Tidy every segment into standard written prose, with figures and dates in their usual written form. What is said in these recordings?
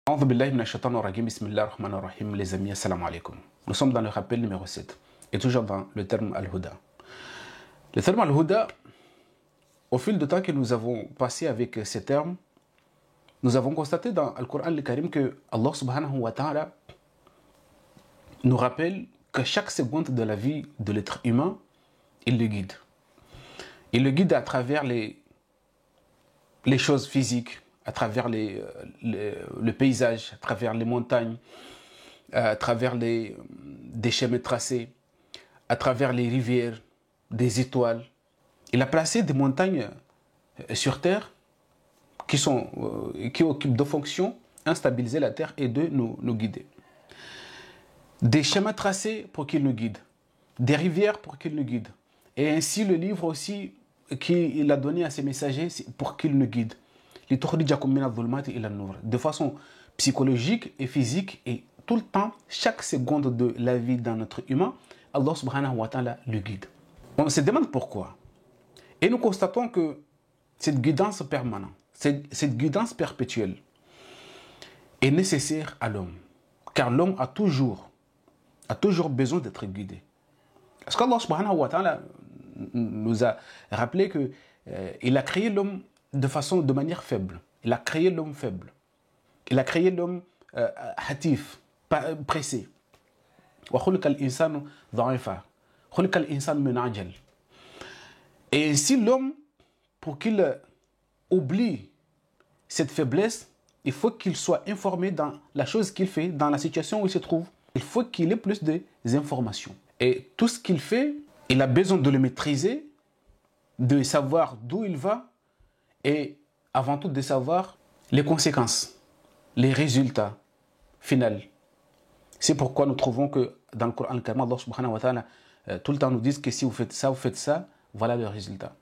A'udhu billahi minash shaitanir rajim, bismillahir rahmanir rahim, les amis, assalamu alaikum. Nous sommes dans le rappel numéro 7 et toujours dans le terme al-Huda. Le terme al-Huda, au fil du temps que nous avons passé avec ces termes, nous avons constaté dans Al-Qur'an al-Karim que Allah subhanahu wa ta'ala nous rappelle que chaque seconde de la vie de l'être humain, il le guide. Il le guide à travers les choses physiques, à travers le paysage, à travers les montagnes, à travers des chemins tracés, à travers les rivières, des étoiles. Il a placé des montagnes sur Terre qui occupent deux fonctions: un, stabiliser la Terre, et deux, nous guider. Des chemins tracés pour qu'ils nous guident, des rivières pour qu'ils nous guident, et ainsi le livre aussi qu'il a donné à ses messagers pour qu'ils nous guident. De façon psychologique et physique, et tout le temps, chaque seconde de la vie d'un être humain, Allah subhanahu wa ta'ala le guide. On se demande pourquoi. Et nous constatons que cette guidance permanente, cette guidance perpétuelle est nécessaire à l'homme. Car l'homme a toujours besoin d'être guidé. Parce qu'Allah subhanahu wa ta'ala nous a rappelé qu'il a créé l'homme de manière faible. Il a créé l'homme faible. Il a créé l'homme hatif, pressé. Et ainsi l'homme, pour qu'il oublie cette faiblesse, il faut qu'il soit informé dans la chose qu'il fait, dans la situation où il se trouve. Il faut qu'il ait plus d'informations. Et tout ce qu'il fait, il a besoin de le maîtriser, de savoir d'où il va, et avant tout de savoir les conséquences, les résultats finaux. C'est pourquoi nous trouvons que dans le Coran al-Karim, Allah subhanahu wa ta'ala tout le temps nous dit que si vous faites ça, voilà le résultat.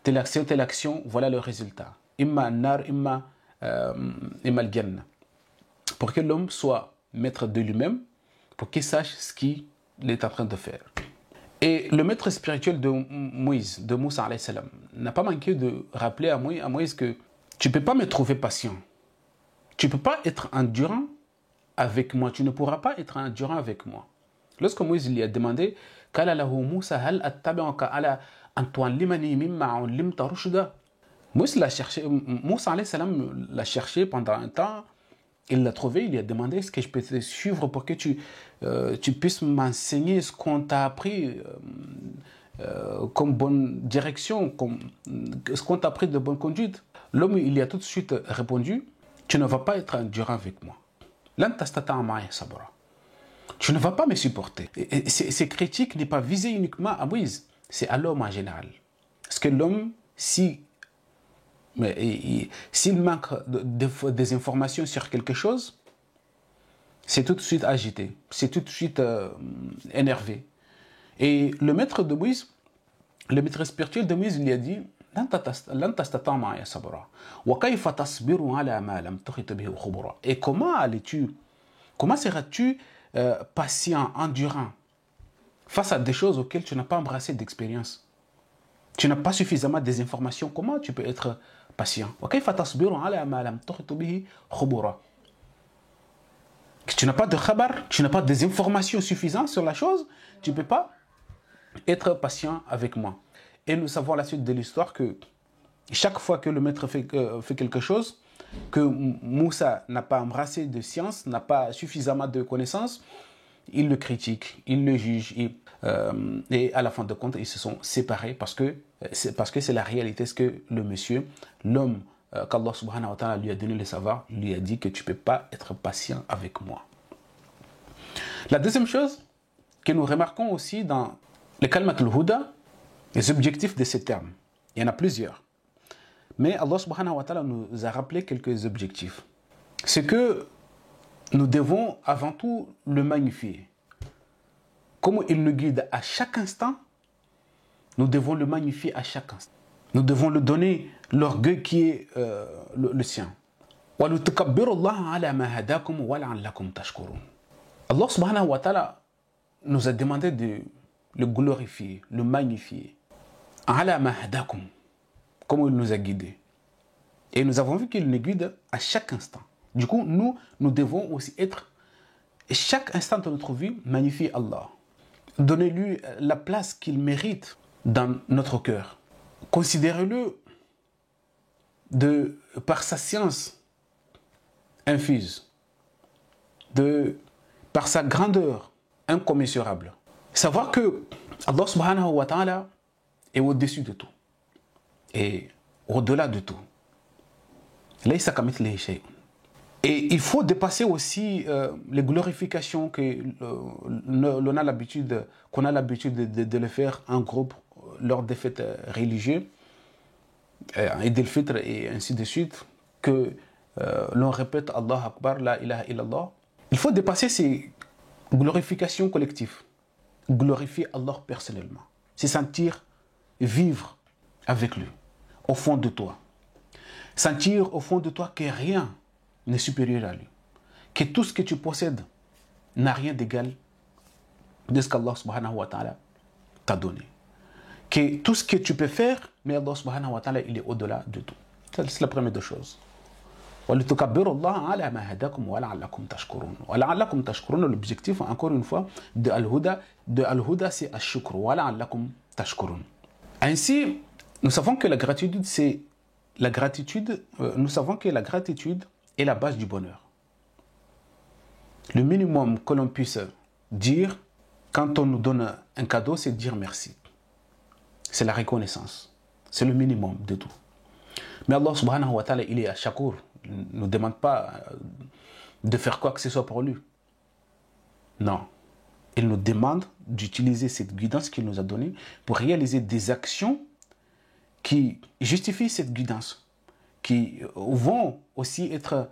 Telle action, voilà le résultat. Imma an-nar, imma al-jannah. Pour que l'homme soit maître de lui-même, pour qu'il sache ce qu'il est en train de faire. Et le maître spirituel de Moussa alayhi salam, n'a pas manqué de rappeler à Moïse que tu ne peux pas me trouver patient. Tu ne peux pas être endurant avec moi. Tu ne pourras pas être endurant avec moi. Lorsque Moïse lui a demandé, Moussa alayhi salam l'a cherché pendant un temps. Il l'a trouvé, il lui a demandé: est-ce que je peux te suivre pour que tu puisses m'enseigner ce qu'on t'a appris comme bonne direction, ce qu'on t'a appris de bonne conduite. L'homme, il lui a tout de suite répondu: tu ne vas pas être endurant avec moi. Tu ne vas pas me supporter. Et ces critiques n'est pas visée uniquement à Moïse, c'est à l'homme en général. Parce que l'homme, s'il manque des informations sur quelque chose, c'est tout de suite agité, c'est tout de suite énervé. Et le maître spirituel de Moïse lui a dit: et comment seras-tu patient, endurant face à des choses auxquelles tu n'as pas embrassé d'expérience? Tu n'as pas suffisamment des informations. Comment tu peux être patient? Tu n'as pas de khabar, tu n'as pas des informations suffisantes sur la chose, tu ne peux pas être patient avec moi. Et nous savons à la suite de l'histoire que chaque fois que le maître fait quelque chose, que Moussa n'a pas embrassé de science, n'a pas suffisamment de connaissances, il le critique, il le juge, et à la fin de compte, ils se sont séparés parce que c'est la réalité. Ce que l'homme qu'Allah subhanahu wa ta'ala lui a donné le savoir, lui a dit que tu ne peux pas être patient avec moi. La deuxième chose que nous remarquons aussi dans le Kalmat al-Huda, les objectifs de ces termes, il y en a plusieurs. Mais Allah subhanahu wa ta'ala nous a rappelé quelques objectifs. C'est que nous devons avant tout le magnifier. Comme il nous guide à chaque instant, nous devons le magnifier à chaque instant. Nous devons lui donner l'orgueil qui est le sien. Allah subhanahu wa ta'ala nous a demandé de le glorifier, le magnifier. Comme il nous a guidés. Et nous avons vu qu'il nous guide à chaque instant. Du coup, nous devons aussi être, chaque instant de notre vie, magnifier Allah. Donnez-lui la place qu'il mérite dans notre cœur. Considérez-le par sa science infuse, par sa grandeur incommensurable. Savoir que Allah subhanahu wa ta'ala est au-dessus de tout et au-delà de tout. Et il faut dépasser aussi les glorifications qu'on a l'habitude de le faire en groupe lors des fêtes religieuses, et des fêtes et ainsi de suite, que l'on répète Allah Akbar, la ilaha illallah. Il faut dépasser ces glorifications collectives, glorifier Allah personnellement, se sentir vivre avec lui, au fond de toi. Sentir au fond de toi que rien n'est supérieur à lui, que tout ce que tu possèdes n'a rien d'égal de ce qu'Allah subhanahu wa ta'ala t'a donné. Que tout ce que tu peux faire, mais Allah subhanahu wa ta'ala, il est au-delà de tout. C'est la première des choses. L'objectif, encore une fois, de Al-Huda, c'est Ash-Shukr. Ainsi, nous savons que la gratitude, nous savons que la gratitude est la base du bonheur. Le minimum que l'on puisse dire quand on nous donne un cadeau, c'est dire merci. C'est la reconnaissance. C'est le minimum de tout. Mais Allah subhanahu wa ta'ala, il est à Shakur. Il ne nous demande pas de faire quoi que ce soit pour lui. Non. Il nous demande d'utiliser cette guidance qu'il nous a donnée pour réaliser des actions qui justifient cette guidance, qui vont aussi être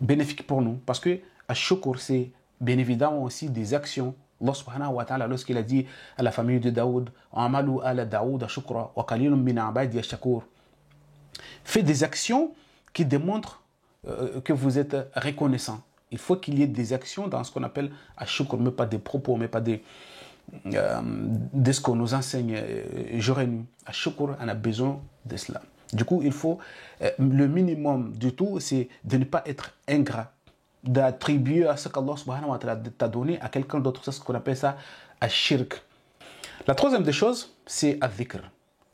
bénéfiques pour nous. Parce que Ash-Shukr, c'est bien évidemment aussi des actions. Allah subhanahu wa ta'ala, lorsqu'il a dit à la famille de Daoud, Amalu ala Daoud shukra wa qalilun min abadi ash-shakur. Faites des actions qui démontrent que vous êtes reconnaissant. Il faut qu'il y ait des actions dans ce qu'on appelle ash-shukr, mais pas des propos, mais pas de ce qu'on nous enseigne jour et nuit. Ash-shukr, on a besoin de cela. Du coup, il faut, le minimum du tout, c'est de ne pas être ingrat, d'attribuer à ce qu'Allah subhanahu wa ta'ala t'a donné à quelqu'un d'autre. C'est ce qu'on appelle ça ash-shirk. La troisième des choses, c'est al-dhikr.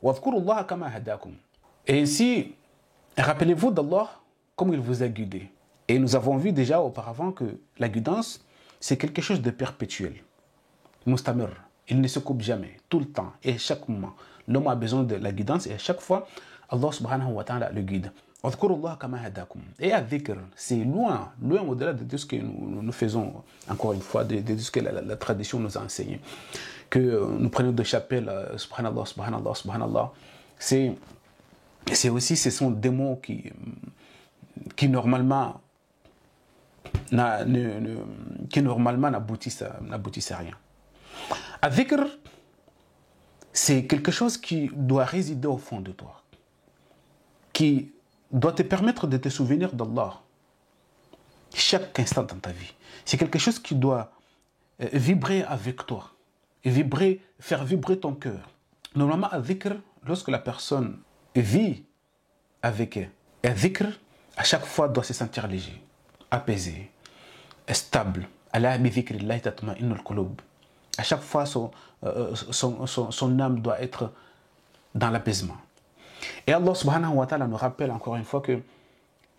Wadhkurullaha kama hadakum. Et ainsi, rappelez-vous d'Allah comme il vous a guidé. Et nous avons vu déjà auparavant que la guidance, c'est quelque chose de perpétuel. Mustamir. Il ne se coupe jamais, tout le temps et chaque moment. L'homme a besoin de la guidance et à chaque fois, Allah subhanahu wa ta'ala le guide. Et al-dhikr, c'est loin au-delà de tout ce que nous faisons, encore une fois, de ce que la tradition nous a enseigné. Que nous prenons de chapelle, subhanallah, subhanallah, subhanallah. Ce sont des mots qui normalement n'aboutissent à rien. Al-dhikr, c'est quelque chose qui doit résider au fond de toi, qui doit te permettre de te souvenir d'Allah chaque instant dans ta vie. C'est quelque chose qui doit vibrer avec toi, et faire vibrer ton cœur. Normalement, al-dhikr, lorsque la personne vit avec al-dhikr, à chaque fois doit se sentir léger, apaisé, stable. Ala bi dhikrillahi tatma'innul qulub. À chaque fois, son âme doit être dans l'apaisement. Et Allah subhanahu wa ta'ala nous rappelle encore une fois que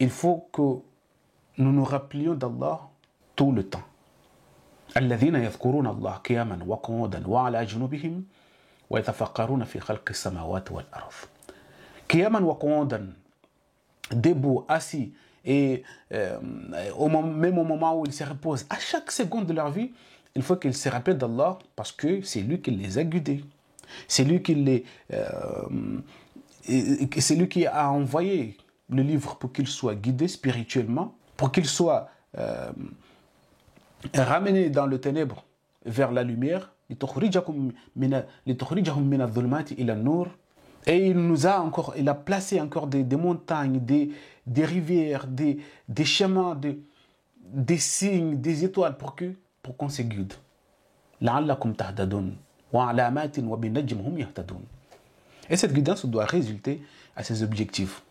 il faut que nous nous rappelions d'Allah tout le temps. الذين يذكرون الله قياما وقعودا وعلى جنوبهم ويتفكرون في خلق السماوات والأرض. قياما وقعودا, debout, assis, et même au moment où ils se reposent, à chaque seconde de leur vie, il faut qu'ils se rappellent d'Allah parce que c'est lui qui les a guidés. C'est lui qui a envoyé le livre pour qu'il soit guidé spirituellement, pour qu'il soit ramené dans le ténèbre vers la lumière. Et il a placé encore des montagnes, des rivières, des chemins, des signes, des étoiles pour qu'on se guide. Et cette guidance doit résulter à ses objectifs.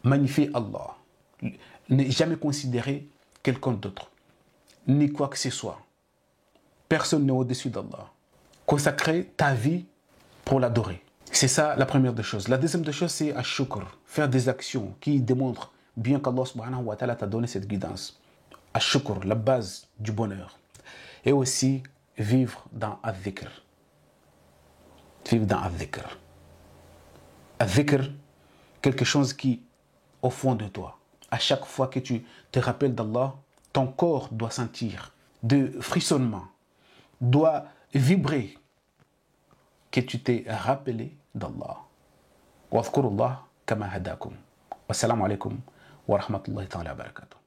Magnifier Allah, Ne jamais considérer quelqu'un d'autre, ni quoi que ce soit. Personne n'est au-dessus d'Allah. Consacrer ta vie pour l'adorer. C'est ça la première des choses. La deuxième des choses, c'est ash-shukr, faire des actions qui démontrent bien qu'Allah subhanahu wa ta'ala t'a donné cette guidance. Ash-shukr, la base du bonheur. Et aussi vivre dans al-dhikr. Vivre dans al-dhikr. Al-dhikr, quelque chose qui, au fond de toi, à chaque fois que tu te rappelles d'Allah, ton corps doit sentir de frissonnement, doit vibrer que tu t'es rappelé d'Allah. Wa dhkurullah kama hadakum. Wassalamu alaikum wa rahmatullahi ta'ala wa barakatuh.